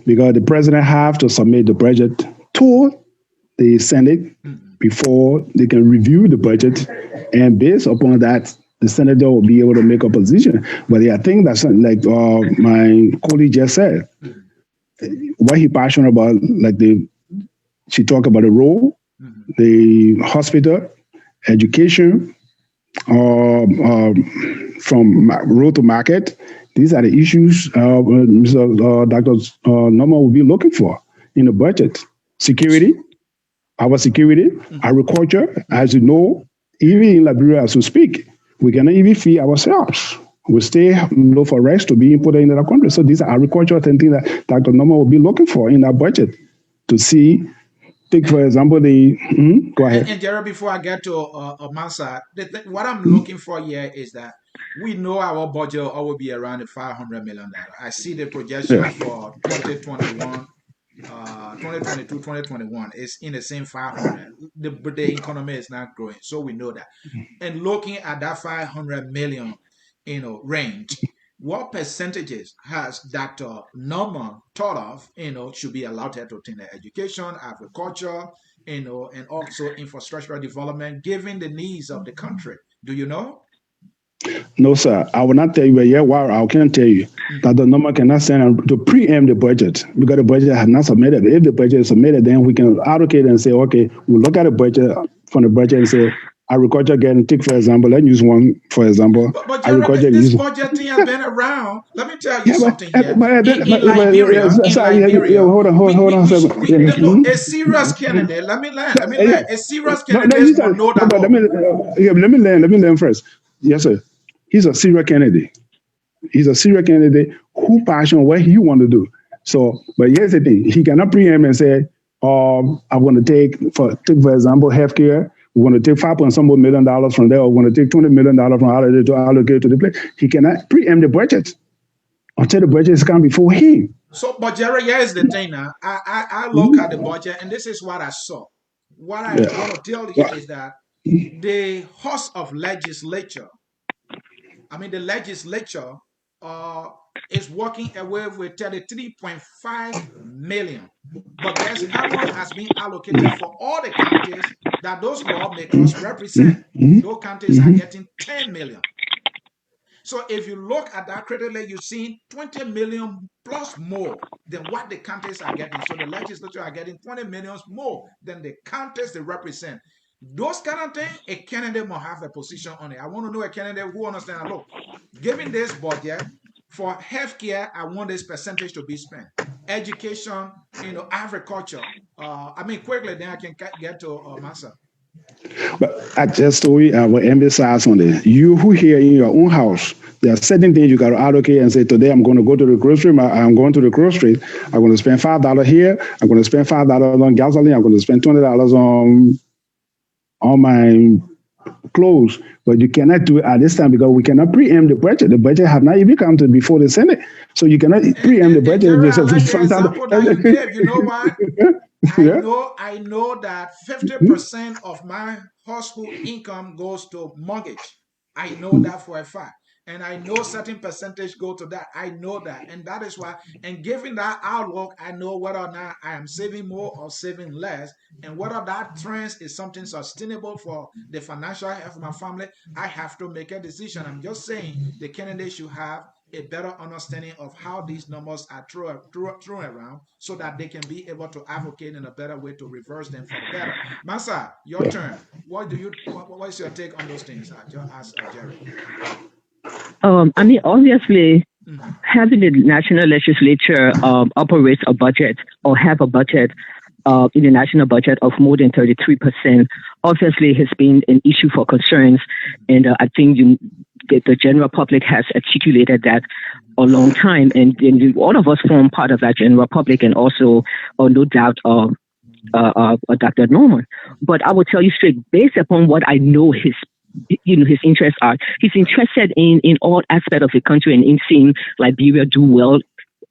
because the president have to submit the budget to the Senate before they can review the budget, and based upon that, the senator will be able to make a position. But I think that's like my colleague just said. What he passionate about, she talked about the role, the hospital, education, from road to market. These are the issues Dr. Norma will be looking for in the budget. Security, our security, agriculture. As you know, even in Liberia as we speak, we cannot even feed ourselves. We stay low for rest to be imported into the country. So these are agricultural things that Dr. Norma will be looking for in our budget to see. Take, for example, go ahead. And Jerry, before I get to Massa, what I'm looking for here is that we know our budget will be around $500 million. I see the projection for 2021, 2022, 2021 is in the same 500. The economy is not growing, so we know that. And looking at that 500 million, range, what percentages has Dr. Norman thought of, should be allowed to obtain education, agriculture, and also infrastructure development, given the needs of the country? Do you know? No, sir. I will not tell you, but I can tell you that the Norman cannot send to preempt the budget because the budget has not submitted. If the budget is submitted, then we can allocate and say, okay, we'll look at the budget from the budget and say, agriculture getting take for example. Let's use one for example. But Jeremy, this budget thing has been around. Let me tell you something here. In Liberia, hold on. A serious candidate. Let me learn. A serious candidate will know that. Let me learn first. Yes, sir. He's a serious candidate. He's a serious candidate who passion what he want to do. So, but here's the thing: he cannot preempt and say, "I'm going to take for example, healthcare. We're going to take $5 million from there, or we're going to take $20 million from holiday to allocate to the place." He cannot preempt the budget until the budget is come before him. So, but Jerry, here's the thing now. I look at the budget, and this is what I saw. What I want to tell you is that the host of legislature, the legislature is working away with 33.5 million. But guess how much has been allocated for all the counties that those lawmakers represent? Those counties are getting 10 million. So if you look at that critically, you see 20 million plus more than what the counties are getting. So the legislature are getting 20 million more than the counties they represent. Those kind of things, a candidate must have a position on it. I want to know a candidate who understands, look, given this budget, for healthcare, I want this percentage to be spent. Education, agriculture. Quickly, then I can get to Massa. But I just told you, I will emphasize on this. You who here in your own house, there are certain things you got to allocate and say, today I'm going to go to the grocery. I'm going to the grocery. I'm going to spend $5 here. I'm going to spend $5 on gasoline. I'm going to spend $20 on my close. But you cannot do it at this time because we cannot preempt the budget. The budget have not even come to before the Senate, so you cannot preempt the budget. Jerry, I like the example that you gave. You know what? Yeah. I know that 50% of my household income goes to mortgage. I know that for a fact. And I know certain percentage go to that. I know that. And that is why, and given that outlook, I know whether or not I am saving more or saving less, and whether that trend is something sustainable for the financial health of my family. I have to make a decision. I'm just saying the candidate should have a better understanding of how these numbers are thrown around so that they can be able to advocate in a better way to reverse them for the better. Massa, your turn. What's your take on those things? Ask Jerry. I mean, obviously, having the national legislature operates a budget or have a budget in the national budget of more than 33%, obviously has been an issue for concerns. And I think the general public has articulated that a long time. And all of us form part of that general public, and also, no doubt, Dr. Norman. But I will tell you straight, based upon what I know his interests are. He's interested in all aspects of the country and in seeing Liberia do well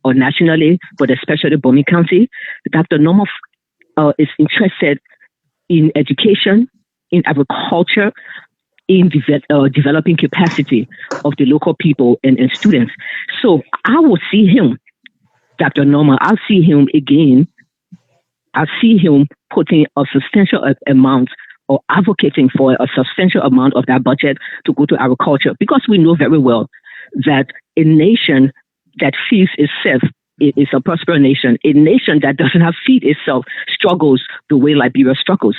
or nationally, but especially Bomi County. Dr. Norman is interested in education, in agriculture, in developing capacity of the local people and students. So I will see him, Dr. Norman, I'll see him again. I'll see him putting a substantial amount or advocating for a substantial amount of that budget to go to agriculture, because we know very well that a nation that feeds itself is a prosperous nation. A nation that doesn't have feed itself struggles the way Liberia struggles.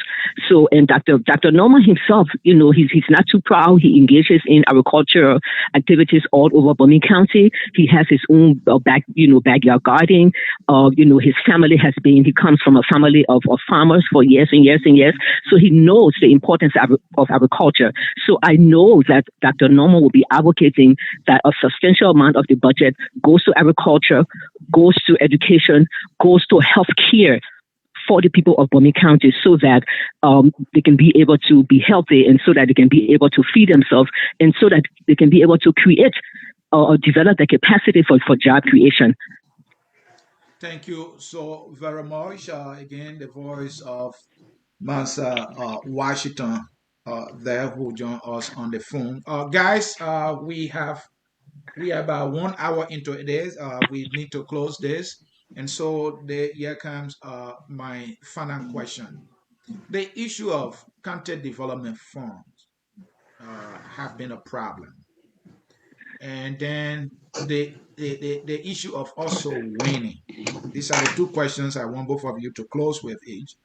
So, and Dr. Norman himself, he's not too proud. He engages in agricultural activities all over Bomi County. He has his own backyard gardening. His family he comes from a family of farmers for years and years and years. So he knows the importance of agriculture. So I know that Dr. Norman will be advocating that a substantial amount of the budget goes to agriculture, goes to education, goes to health care for the people of Bomi County, so that they can be able to be healthy, and so that they can be able to feed themselves, and so that they can be able to create or develop the capacity for job creation. Thank you so very much. Again, the voice of Massa Washington there, who joined us on the phone. Guys, we are about 1 hour into this. We need to close this. And so here comes my final question. The issue of county development funds have been a problem. And then the issue of also winning. These are the two questions I want both of you to close with each.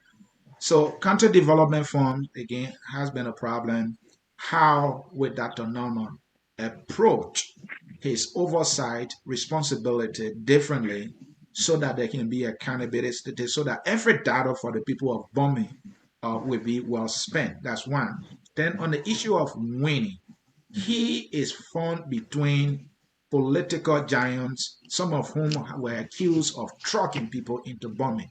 So county development fund, again, has been a problem. How will Dr. Norman approach his oversight responsibility differently so that there can be accountability, so that every dollar for the people of Bomi will be well spent? That's one. Then on the issue of winning, he is found between political giants, some of whom were accused of trucking people into Bomi.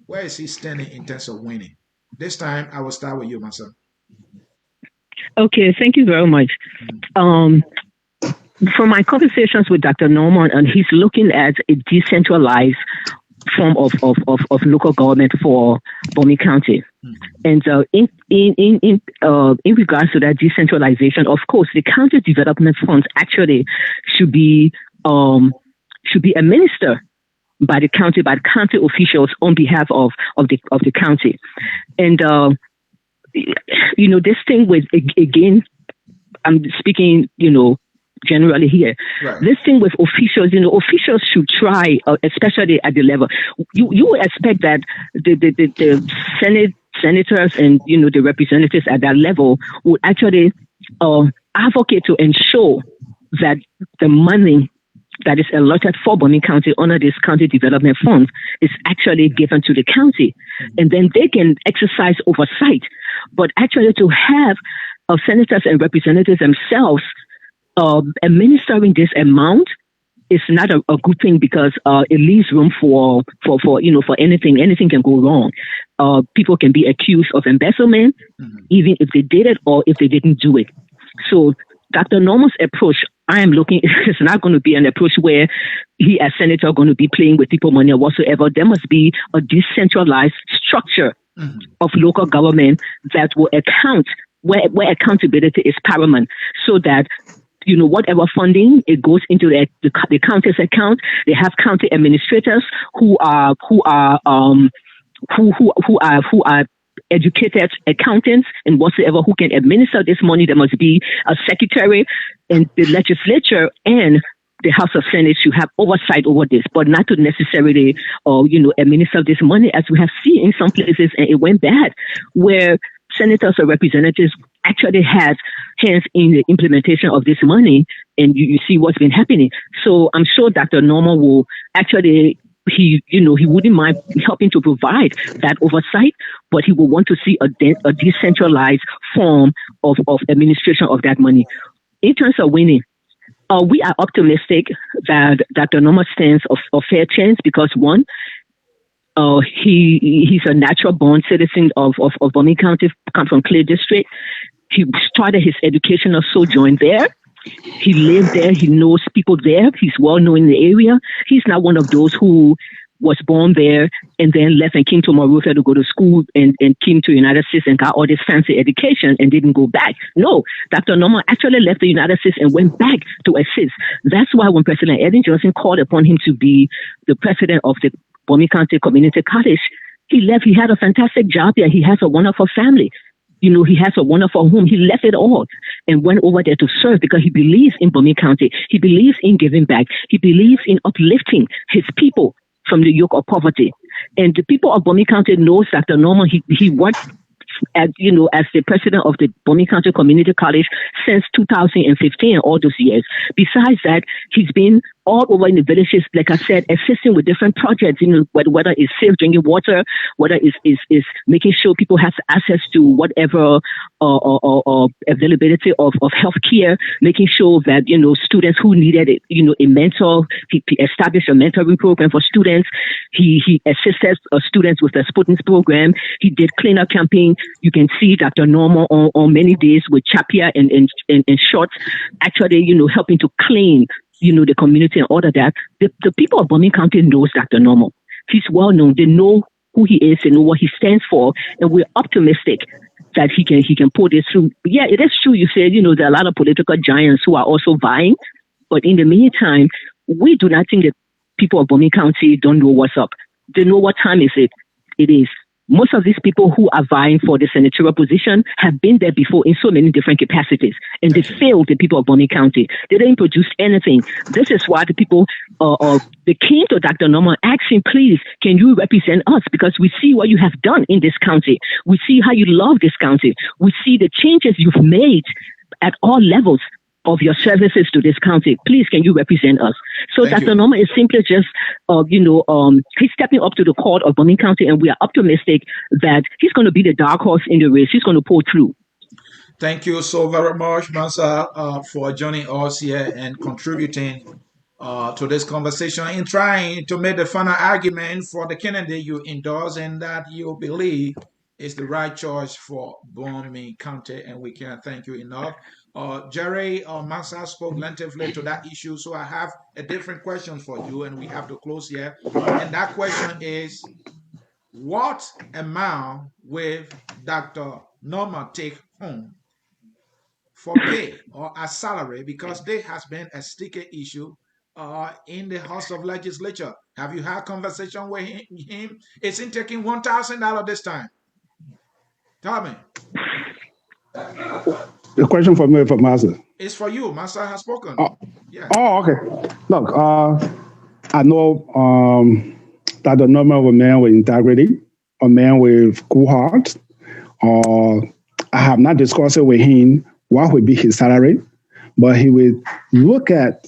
Where is he standing in terms of winning? This time, I will start with you, Massa. Okay, thank you very much. From my conversations with Dr. Norman, and he's looking at a decentralized form of local government for Bomi County. And in regards to that decentralization, of course, the county development funds actually should be administered by the county officials on behalf of the county. And this thing with, again, I'm speaking, generally here. Right. This thing with officials, officials should try, especially at the level. You would expect that the senators and the representatives at that level would actually advocate to ensure that the money that is allotted for Bomi County under this county development fund is actually given to the county, and then they can exercise oversight. But actually, to have senators and representatives themselves administering this amount it's not a good thing because it leaves room for anything. Anything can go wrong. People can be accused of embezzlement, even if they did it or if they didn't do it. So Dr. Norman's approach, I am looking, it's not going to be an approach where he as senator going to be playing with people money or whatsoever. There must be a decentralized structure of local government that will account where accountability is paramount, so that whatever funding, it goes into the county's account. They have county administrators who are educated accountants and whatsoever who can administer this money. There must be a secretary, and the legislature and the House of Senate should have oversight over this, but not to necessarily, administer this money, as we have seen in some places, and it went bad, where senators or representatives actually had hands in the implementation of this money, and you see what's been happening. So I'm sure Dr. Norman will actually, he wouldn't mind helping to provide that oversight, but he will want to see a decentralized form of administration of that money. In terms of winning, we are optimistic that Dr. Norman stands a fair chance because, one, he's a natural born citizen of Bomi County, come from Clay District. He started his educational sojourn there. He lived there. He knows people there. He's well known in the area. He's not one of those who was born there and then left and came to Monrovia to go to school and came to the United States and got all this fancy education and didn't go back. No, Dr. Norman actually left the United States and went back to assist. That's why when President Ellen Johnson called upon him to be the president of the Bomi County Community College, he left. He had a fantastic job there. He has a wonderful family. He has a wonderful home. He left it all and went over there to serve because he believes in Bomi County. He believes in giving back. He believes in uplifting his people from the yoke of poverty. And the people of Bomi County knows Dr. Norman. He worked as the president of the Bomi County Community College since 2015, all those years. Besides that, he's been all over in the villages, like I said, assisting with different projects, whether it's safe drinking water, whether it's making sure people have access to whatever availability of health care, making sure that, students who needed it, a mentor, he established a mentoring program for students. He assisted students with the Sputnik program. He did cleaner camping. You can see Dr. Norman on many days with chapia and shorts, actually, helping to clean the community and all of that. The people of Bomi County knows Dr. Norman. He's well known. They know who he is. They know what he stands for. And we're optimistic that he can pull this through. Yeah, it is true. You said, there are a lot of political giants who are also vying. But in the meantime, we do not think that people of Bomi County don't know what's up. They know what time is it. It is. Most of these people who are vying for the senatorial position have been there before in so many different capacities, and they failed the people of Bomi County. They didn't produce anything. This is why the people they came to Dr. Norman asking, please, can you represent us? Because we see what you have done in this county. We see how you love this county. We see the changes you've made at all levels of your services to this county. Please, can you represent us? So Dr. Norman is simply just, he's stepping up to the court of Bomi County, and we are optimistic that he's going to be the dark horse in the race. He's going to pull through. Thank you so very much, Massa, for joining us here and contributing to this conversation in trying to make the final argument for the candidate you endorse and that you believe is the right choice for Bomi County, and we can't thank you enough. Jerry Massa spoke lengthily to that issue, so I have a different question for you, and we have to close here. And that question is, what amount will Dr. Norman take home for pay or a salary? Because there has been a sticky issue in the House of Legislature. Have you had conversation with him? Is he taking $1,000 this time? Tell me. The question for me, for Massa. It's for you. Massa has spoken. Yeah. Oh, okay. Look, I know that the Norman was a man with integrity, a man with cool heart. I have not discussed it with him what would be his salary, but he would look at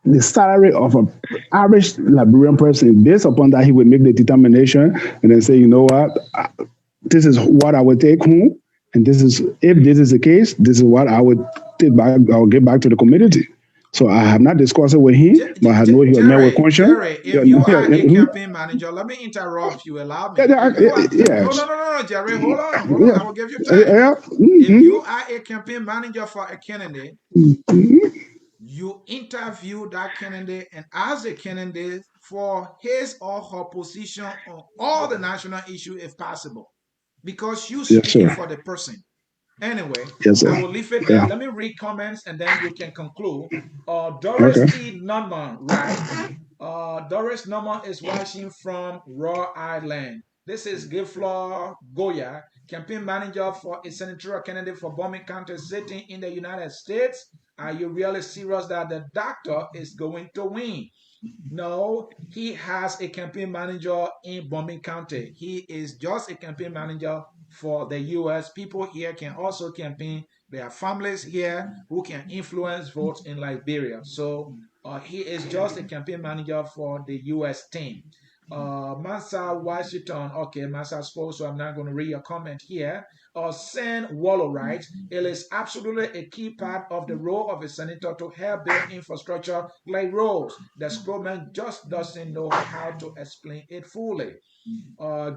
the salary of an average Liberian person. Based upon that, he would make the determination and then say, you know what, this is what I would take home. And this is, if this is the case, this is what I would take back. I will get back to the community. So I have not discussed it with him, but I know he was met with question. Jerry, if you are a campaign manager, let me interrupt you. Allow me. If you are, oh Yes. no, Jerry, hold on. Yeah. I will give you time. Yeah. If you are a campaign manager for a candidate, you interview that candidate and ask the candidate for his or her position on all the national issue if possible, because you're Yes, speaking sir. for the person. Anyway, Yes, sir. I will leave it there. Yeah. Let me read comments and then you can conclude. Okay. Doris T. Nunman writes, Doris Nunman is watching from Rhode Island. This is Giflor Goya, campaign manager for a senatorial candidate for Bomi County sitting in the United States. Are you really serious that the doctor is going to win? No, he has a campaign manager in Bomi County. He is just a campaign manager for the US. People here can also campaign. There are families here who can influence votes in Liberia. So he is just a campaign manager for the US team. Massa Washington, okay, Massa spoke, so I'm not going to read your comment here. Sen Wallow writes, it is absolutely a key part of the role of a senator to help build infrastructure like roads. The scrollman just doesn't know how to explain it fully.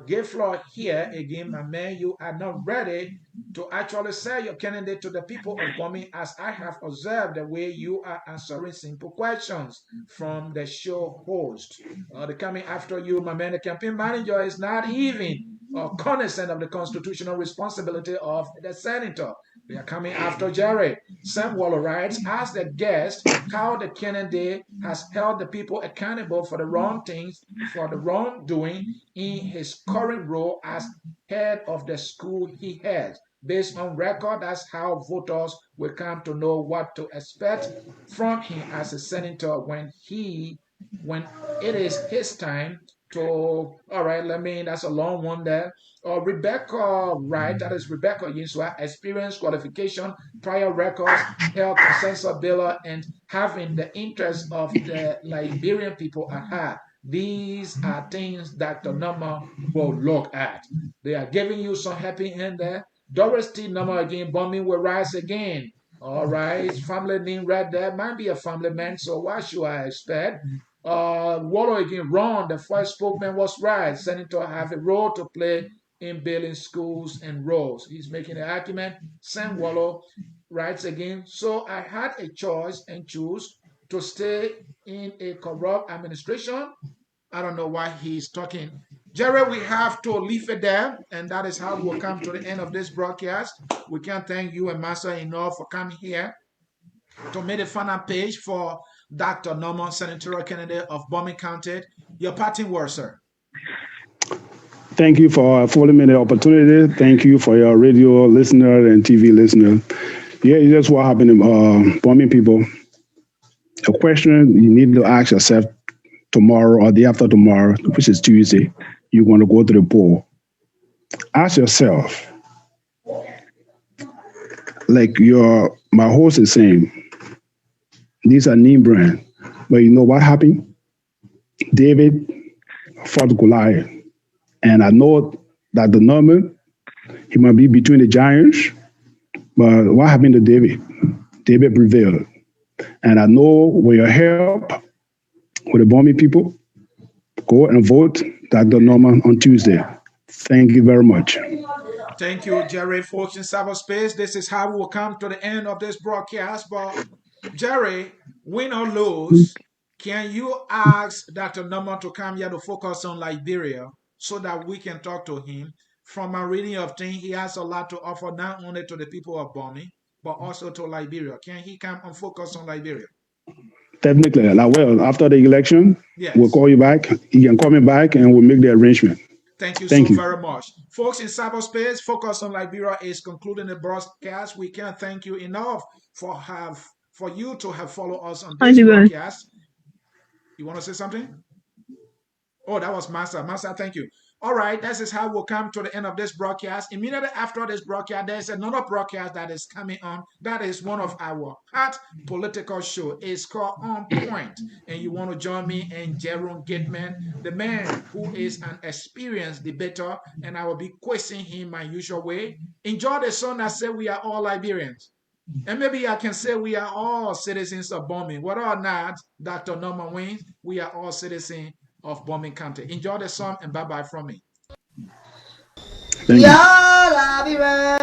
Gay floor here again, my man, you are not ready to actually sell your candidate to the people of Bomi, as I have observed the way you are answering simple questions from the show host. The coming after you, my man, the campaign manager is not even cognizant of the constitutional responsibility of the senator. They are coming after Jerry. Sam Waller writes, as the guest, how the candidate has held the people accountable for the wrong things, for the wrongdoing in his current role as head of the school he heads. Based on record, that's how voters will come to know what to expect from him as a senator when it is his time to, all right, that's a long one there. Rebecca Wright, that is Rebecca Yinsua, experience, qualification, prior records, held consensus builder, and having the interest of the Liberian people at heart. These are things that the number will look at. They are giving you some happy in there. Doris T. number again, bombing will rise again. All right, family name right there. Might be a family man, so what should I expect? Wallow again, Ron, the first spokesman was right. Senator have a role to play in building schools and roads. He's making an argument. Sam Wallow writes again, so I had a choice and choose to stay in a corrupt administration. I don't know why he's talking. Jerry, we have to leave it there, and that is how we'll come to the end of this broadcast. We can't thank you and Massa enough for coming here to make a final page for Dr. Norman, senatorial candidate of Bomi County. Your parting words, sir. Thank you for affording me the opportunity. Thank you for your radio listener and TV listener. Yeah, that's what happened to bombing people. A question you need to ask yourself tomorrow or the after tomorrow, which is Tuesday, you want to go to the poll. Ask yourself, like my host is saying, these are name brand. But you know what happened? David fought Goliath. And I know that the Norman, he might be between the giants, but what happened to David? David prevailed. And I know with your help, with the Bomi people, go and vote Dr. Norman on Tuesday. Thank you very much. Thank you, Jerry, folks in cyberspace. This is how we will come to the end of this broadcast. But Jerry, win or lose, can you ask Dr. Norman to come here to focus on Liberia so that we can talk to him? From my reading of things, he has a lot to offer not only to the people of Bomi, but also to Liberia. Can he come and focus on Liberia? Definitely. Like, well, after the election, we'll Yes. call you back. You can call me back and we'll make the arrangement. Thank you Thank so you. very much. Folks in cyberspace, Focus on Liberia is concluding the broadcast. We can't thank you enough for you to have followed us on this broadcast. You want to say something? Oh, that was Massa. Massa, thank you. All right, this is how we'll come to the end of this broadcast. Immediately after this broadcast, there's another broadcast that is coming on. That is one of our hot political show. It's called On Point. And you want to join me and Jerome Gateman, the man who is an experienced debater, and I will be questioning him my usual way. Enjoy the song that said we are all Liberians. And maybe I can say we are all citizens of Bomi. Whether or not Dr. Norman wins, we are all citizens of Bomi County. Enjoy the song and bye-bye from me. Thank you.